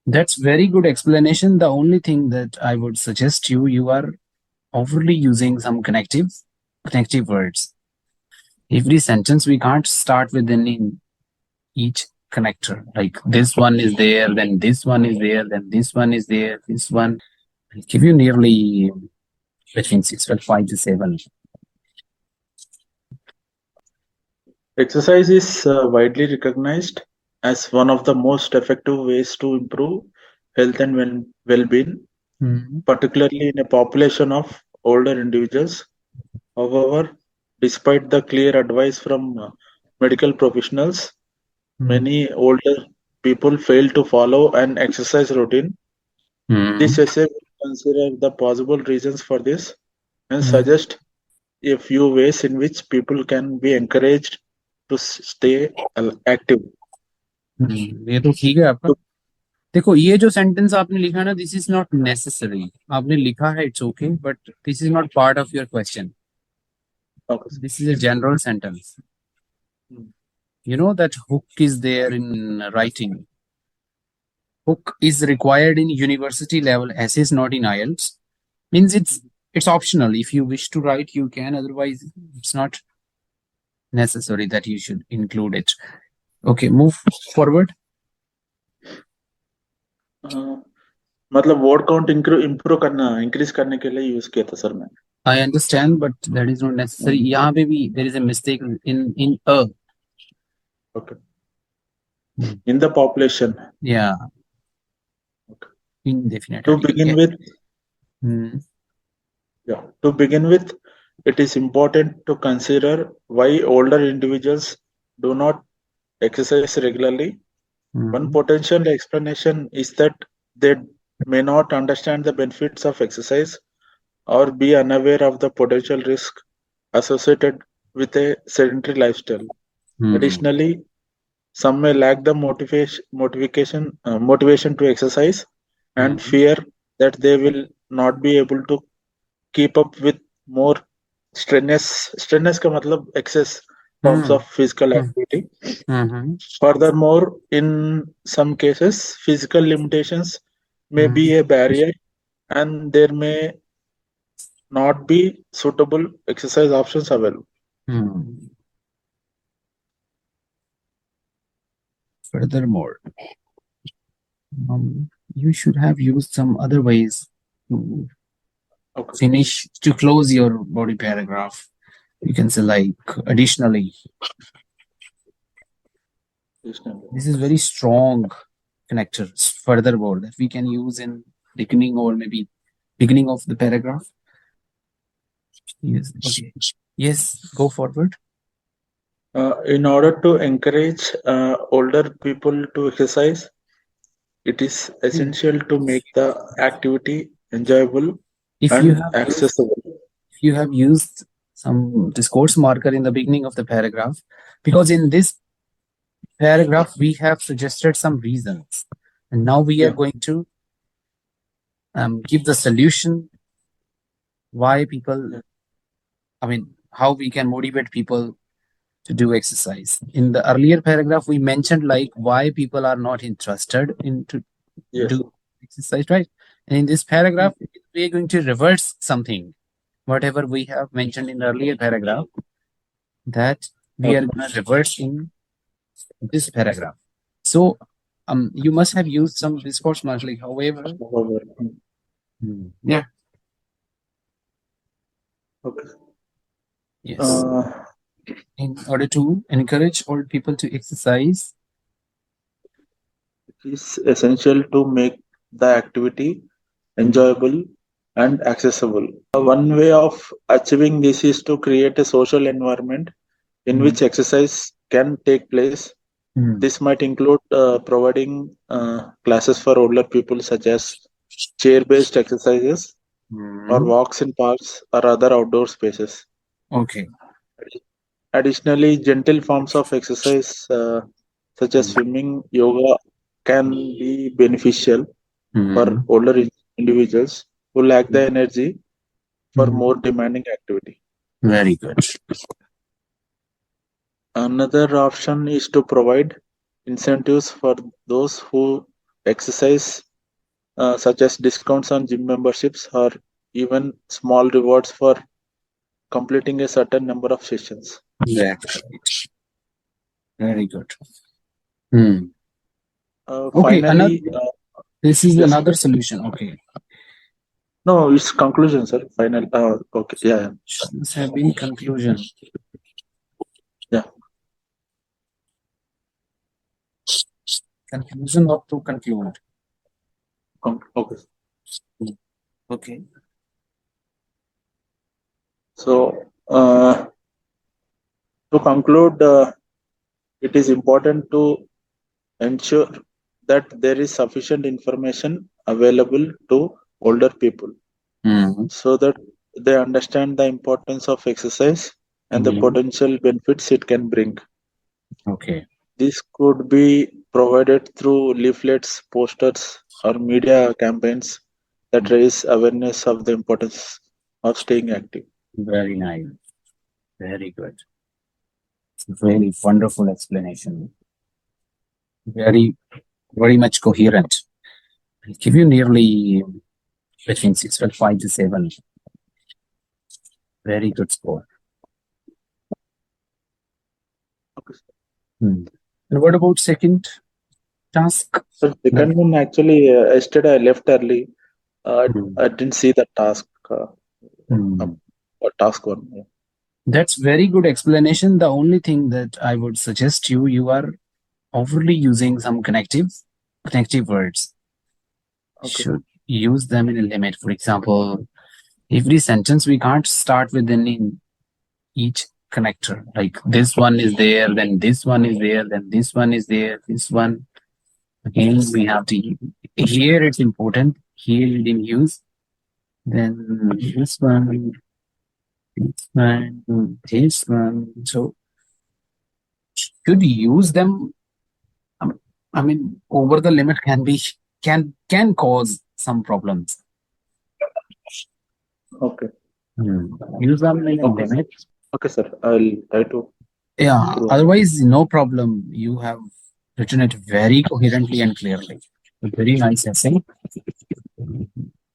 That's very good explanation. The only thing that I would suggest you are overly using some connective words. Every sentence we can't start with each connector. Like this one is there, then this one is there, then this one is there, this one. I'll give you nearly between 6.5 to 7. Exercise is widely recognized as one of the most effective ways to improve health and well-being, particularly in a population of older individuals. However, despite the clear advice from medical professionals, many older people fail to follow an exercise routine. This essay will consider the possible reasons for this and suggest a few ways in which people can be encouraged to stay active. ये तो ठीक है आपका. देखो ये जो sentence आपने लिखा ना, दिस इज नॉट नेसेसरी. आपने लिखा है it's okay, but this is not part of your question. Okay. This is a general sentence. You know that hook is there in writing. Hook is required in university level essays, not in IELTS. Means it's optional. If you wish to write, you can. Otherwise, it's not necessary that you should include it. Okay, move forward. मतलब word count improve करना increase करने के लिए use किया था sir मैं. I understand, but that is not necessary. यहाँ पे भी there is a mistake in a. Okay. In the population. Yeah. Okay. Indefinite. To begin with. Yeah. To begin with, it is important to consider why older individuals do not exercise regularly. One potential explanation is that they may not understand the benefits of exercise or be unaware of the potential risk associated with a sedentary lifestyle. Additionally, some may lack the motivation to exercise and fear that they will not be able to keep up with more strenuous का मतलब excess forms of physical activity. Furthermore, in some cases, physical limitations may be a barrier and there may not be suitable exercise options available. Furthermore, you should have used some other ways to finish, to close your body paragraph. You can say like additionally. This is very strong connector. Furthermore, that we can use in beginning or maybe beginning of the paragraph. Yes. Okay. Yes. Go forward. In order to encourage older people to exercise, it is essential to make the activity enjoyable and accessible. If you have used some discourse marker in the beginning of the paragraph, because in this paragraph we have suggested some reasons, and now we are going to give the solution why people, how we can motivate people to do exercise. In the earlier paragraph, we mentioned like why people are not interested in to do exercise, right? And in this paragraph, we are going to reverse something, whatever we have mentioned in the earlier paragraph, that we are going to reverse in this paragraph. So, you must have used some discourse marks, like however. Yeah. Okay. Yes. In order to encourage old people to exercise, it is essential to make the activity enjoyable and accessible. One way of achieving this is to create a social environment in which exercise can take place. This might include providing classes for older people, such as chair-based exercises or walks in parks or other outdoor spaces. Okay. Additionally, gentle forms of exercise such as swimming, yoga can be beneficial for older individuals who lack the energy for more demanding activity. Very good. Another option is to provide incentives for those who exercise, such as discounts on gym memberships or even small rewards for completing a certain number of sessions. That's right. Very good. Hmm. Okay, Finally, this is yes. another solution. Okay. No, it's conclusion, sir. Final. Okay. Yeah. This have been conclusion. Yeah. Conclusion or to conclude. Okay. Okay. So, to conclude, it is important to ensure that there is sufficient information available to older people so that they understand the importance of exercise and the potential benefits it can bring. Okay. This could be provided through leaflets, posters, or media campaigns that raise awareness of the importance of staying active. Very nice. Very good. Very wonderful explanation. Very much coherent. I'll give you nearly between 6.5 to 7. Very good score. Okay. And what about second task? So second one, actually, yesterday I left early. I didn't see the task. Task one. Yeah. That's very good explanation. The only thing that I would suggest you are overly using some connective words. Okay. Should use them in a limit. For example, every sentence we can't start with each connector. Like this one is there, then this one is there, then this one is there, this one. Again, we have to, here it's important, here you didn't use, then this one, this one. So, should use them, I mean, over the limit can cause some problems. Okay. Use them in a limit. Okay, sir. I'll try to. Yeah, otherwise, no problem. You have written it very coherently and clearly. A very nice essay.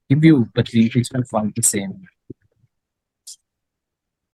Give you between 6.5 to 7.